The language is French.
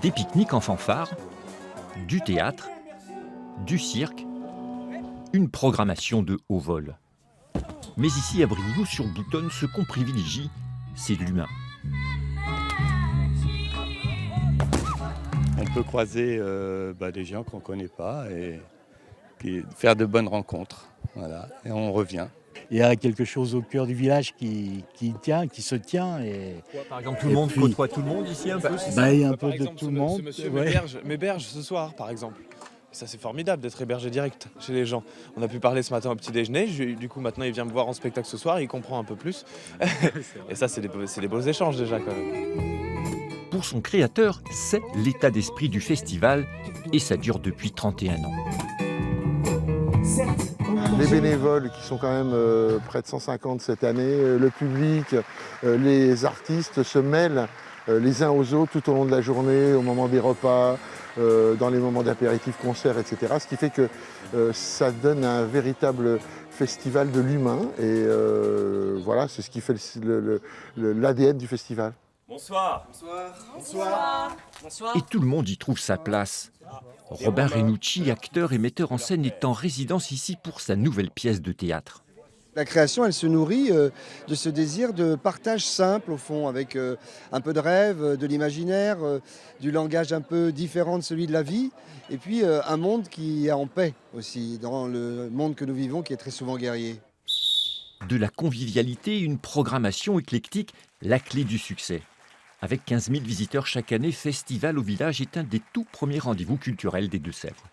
Des pique-niques en fanfare, du théâtre, du cirque, une programmation de haut vol. Mais ici à Brignoud-sur-Boutonne, ce qu'on privilégie, c'est l'humain. On peut croiser des gens qu'on ne connaît pas et puis faire de bonnes rencontres. Voilà. Et on revient. Il y a quelque chose au cœur du village qui se tient. Et, Par exemple, tout le monde côtoie tout le monde ici un peu, c'est ça? il y a un peu Par de exemple, tout le monde. ce monsieur Ouais. m'héberge ce soir, par exemple. Ça, c'est formidable d'être hébergé direct chez les gens. On a pu parler ce matin au petit déjeuner. Du coup, maintenant, il vient me voir en spectacle ce soir. Il comprend un peu plus. Et ça, c'est des beaux échanges déjà, quand même. Pour son créateur, c'est l'état d'esprit du festival et ça dure depuis 31 ans. Les bénévoles qui sont quand même près de 150 cette année, le public, les artistes se mêlent les uns aux autres tout au long de la journée, au moment des repas, dans les moments d'apéritifs, concerts, etc. Ce qui fait que ça donne un véritable festival de l'humain et voilà, c'est ce qui fait l'ADN du festival. Bonsoir. Et tout le monde y trouve sa place. Robin Renucci, acteur et metteur en scène, est en résidence ici pour sa nouvelle pièce de théâtre. La création, elle se nourrit de ce désir de partage simple, au fond, avec un peu de rêve, de l'imaginaire, du langage un peu différent de celui de la vie, et puis un monde qui est en paix aussi, dans le monde que nous vivons, qui est très souvent guerrier. De la convivialité, une programmation éclectique, la clé du succès. Avec 15 000 visiteurs chaque année, Festival au village est un des tout premiers rendez-vous culturels des Deux-Sèvres.